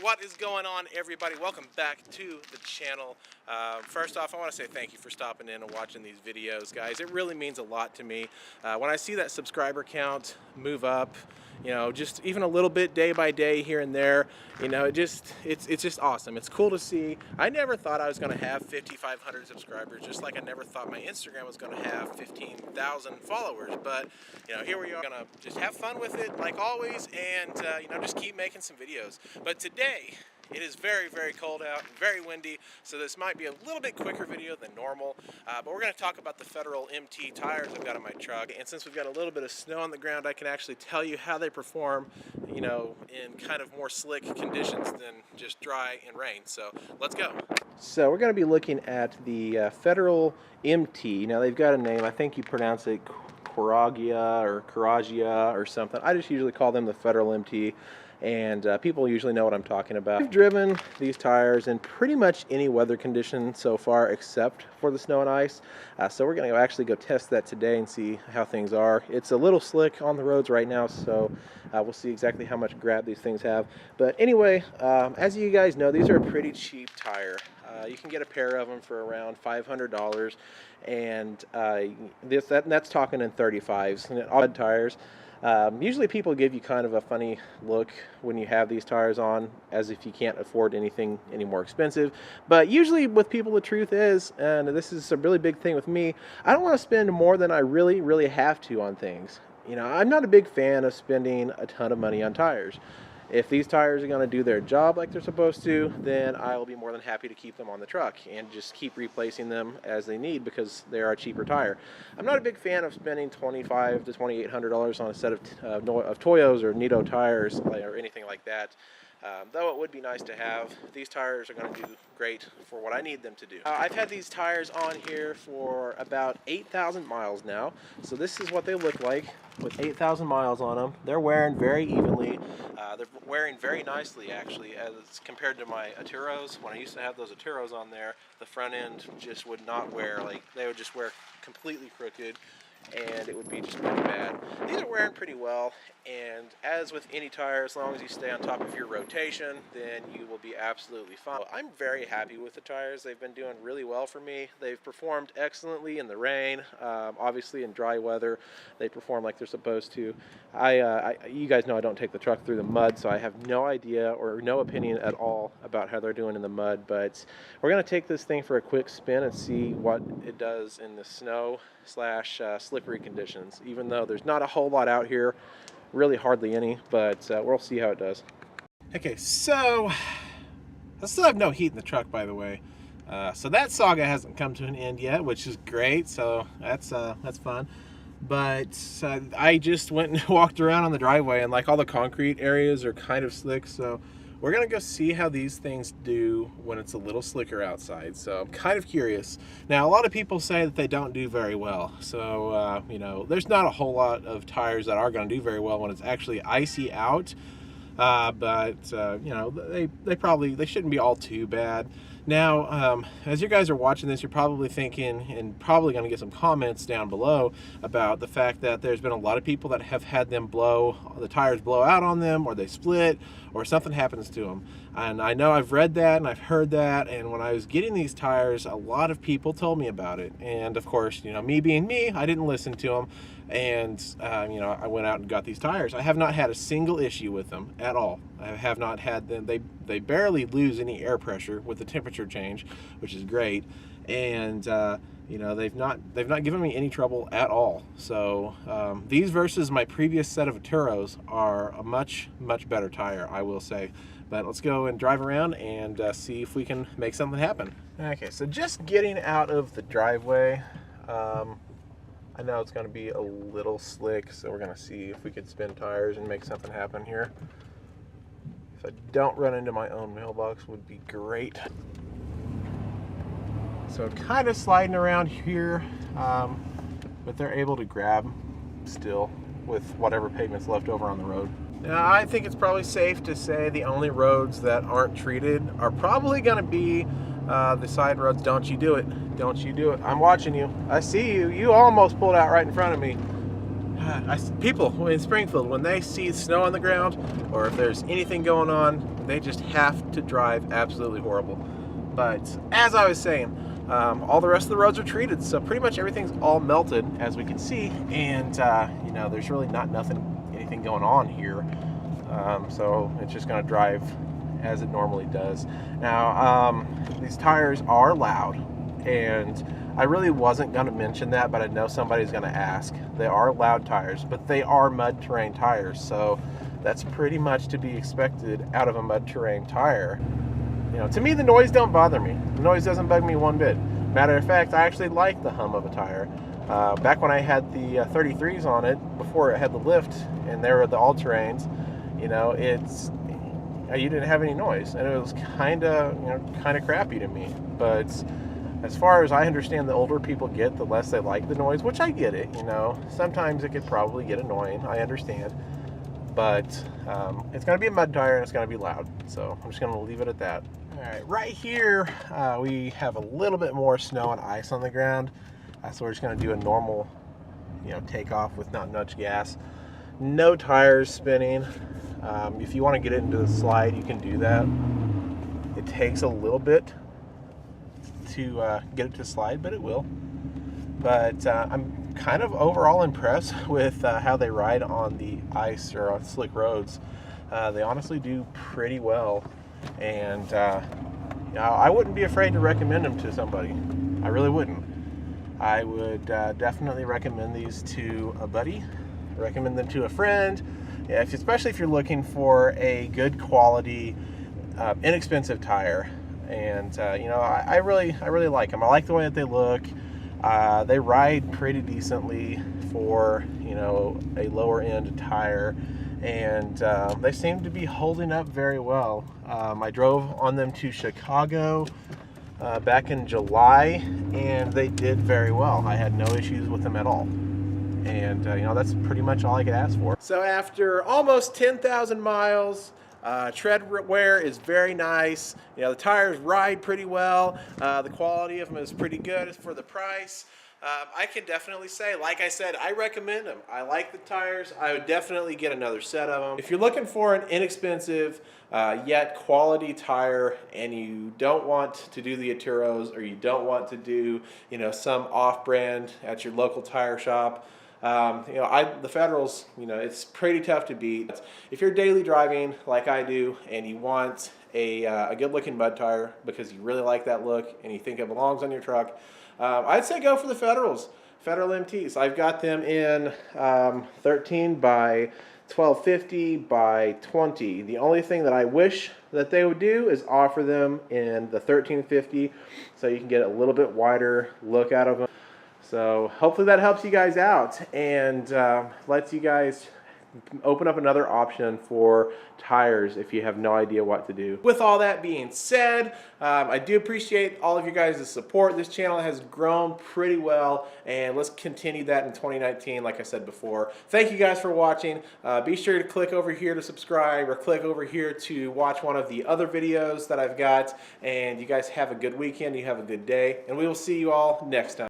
What is going on, everybody? Welcome back to the channel. First off, I want to say thank you for stopping in and watching these videos, guys. It really means a lot to me. When I see that subscriber count move up, you know, just even a little bit day by day here and there, you know, it's just awesome. It's cool to see. I never thought I was going to have 5,500 subscribers, just like I never thought my Instagram was going to have 15,000 followers. But, you know, here we are, going to just have fun with it like always, and, you know, just keep making some videos. But today, it is very, very cold out and very windy, so this might be a little bit quicker video than normal, but we're going to talk about the Federal MT tires I've got on my truck. And since we've got a little bit of snow on the ground, I can actually tell you how they perform, you know, in kind of more slick conditions than just dry and rain. So let's go. So we're going to be looking at the Federal MT. Now they've got a name. I think you pronounce it Coragia or something. I just usually call them the Federal MT. And people usually know what I'm talking about. I've driven these tires in pretty much any weather condition so far except for the snow and ice. So we're going to actually go test that today and see how things are. It's a little slick on the roads right now, so we'll see exactly how much grab these things have. But anyway, as you guys know, these are a pretty cheap tire. You can get a pair of them for around $500, and that's talking in 35s and odd tires. Usually people give you kind of a funny look when you have these tires on, as if you can't afford anything any more expensive. But usually with people, the truth is, and this is a really big thing with me, I don't want to spend more than I really have to on things. You know, I'm not a big fan of spending a ton of money on tires. If these tires are going to do their job like they're supposed to, then I will be more than happy to keep them on the truck and just keep replacing them as they need because they are a cheaper tire. I'm not a big fan of spending $2,500 to $2,800 on a set of Toyos or Nito tires or anything like that. Though it would be nice to have. These tires are going to do great for what I need them to do. I've had these tires on here for about 8,000 miles now. So this is what they look like with 8,000 miles on them. They're wearing very evenly. They're wearing very nicely, actually, as compared to my Aturos. When I used to have those Aturos on there, the front end just would not wear, like, they would just wear completely crooked, and it would be just pretty bad. These are wearing pretty well, and as with any tire, as long as you stay on top of your rotation, then you will be absolutely fine. I'm very happy with the tires. They've been doing really well for me. They've performed excellently in the rain. Obviously in dry weather, they perform like they're supposed to. You guys know I don't take the truck through the mud, so I have no idea or no opinion at all about how they're doing in the mud, but we're going to take this thing for a quick spin and see what it does in the snow slash slippery conditions, even though there's not a whole lot out here, really hardly any, but we'll see how it does. Okay, so I still have no heat in the truck, by the way, so that saga hasn't come to an end yet, which is great. So that's fun. But I just went and walked around on the driveway, and like all the concrete areas are kind of slick, so we're gonna go see how these things do when it's a little slicker outside. So I'm kind of curious. Now, a lot of people say that they don't do very well. So, you know, there's not a whole lot of tires that are gonna do very well when it's actually icy out. But you know, they shouldn't be all too bad. Now, as you guys are watching this, you're probably thinking and probably going to get some comments down below about the fact that there's been a lot of people that have had them the tires blow out on them, or they split, or something happens to them. And I know I've read that and I've heard that, and when I was getting these tires, a lot of people told me about it. And of course, you know, me being me, I didn't listen to them, and you know, I went out and got these tires. I have not had a single issue with them at all. I have not had them. They barely lose any air pressure with the temperature change, which is great. And you know, they've not given me any trouble at all. So these versus my previous set of Aturos are a much better tire, I will say. But let's go and drive around and see if we can make something happen. Okay, so just getting out of the driveway. I know it's going to be a little slick, so we're going to see if we could spin tires and make something happen here. If I don't run into my own mailbox, would be great. So kind of sliding around here, but they're able to grab still with whatever pavement's left over on the road. Now, I think it's probably safe to say the only roads that aren't treated are probably going to be the side roads. Don't you do it. Don't you do it. I'm watching you. I see you. You almost pulled out right in front of me. People in Springfield, when they see snow on the ground or if there's anything going on, they just have to drive absolutely horrible. But as I was saying, all the rest of the roads are treated, so pretty much everything's all melted, as we can see, and you know, there's really anything going on here. So it's just going to drive as it normally does. Now, these tires are loud, and I really wasn't going to mention that, but I know somebody's going to ask. They are loud tires, but they are mud terrain tires, so that's pretty much to be expected out of a mud terrain tire. You know, to me, the noise don't bother me. The noise doesn't bug me one bit. Matter of fact, I actually like the hum of a tire. Back when I had the 33s on it, before it had the lift, and they were the all-terrains, you know, you didn't have any noise, and it was kind of crappy to me. But as far as I understand, the older people get, the less they like the noise, which I get it. You know, sometimes it could probably get annoying. I understand, but it's going to be a mud tire and it's going to be loud. So I'm just going to leave it at that. All right, right here we have a little bit more snow and ice on the ground, so we're just going to do a normal, you know, takeoff with not much gas. No tires spinning. If you want to get it into the slide, you can do that. It takes a little bit to get it to slide, but it will. But I'm kind of overall impressed with how they ride on the ice or on slick roads. They honestly do pretty well, and you know, I wouldn't be afraid to recommend them to somebody. I really wouldn't. I would definitely recommend these to a buddy, recommend them to a friend, especially if you're looking for a good quality, inexpensive tire. And you know, I really like them. I like the way that they look. They ride pretty decently for, you know, a lower end tire, and they seem to be holding up very well. I drove on them to Chicago back in July, and they did very well. I had no issues with them at all. And you know, that's pretty much all I could ask for. So after almost 10,000 miles, tread wear is very nice. You know, the tires ride pretty well. The quality of them is pretty good for the price. I can definitely say, like I said, I recommend them. I like the tires. I would definitely get another set of them. If you're looking for an inexpensive yet quality tire, and you don't want to do the Aturos, or you don't want to do, you know, some off-brand at your local tire shop, you know, the Federals, you know, it's pretty tough to beat. If you're daily driving like I do, and you want a good-looking mud tire because you really like that look and you think it belongs on your truck, I'd say go for the Federals, Federal MTs. I've got them in 13 by 1250 by 20. The only thing that I wish that they would do is offer them in the 1350, so you can get a little bit wider look out of them. So hopefully that helps you guys out and lets you guys open up another option for tires if you have no idea what to do. With all that being said, I do appreciate all of you guys' support. This channel has grown pretty well, and let's continue that in 2019, like I said before. Thank you guys for watching. Be sure to click over here to subscribe, or click over here to watch one of the other videos that I've got. And you guys have a good weekend, you have a good day, and we will see you all next time.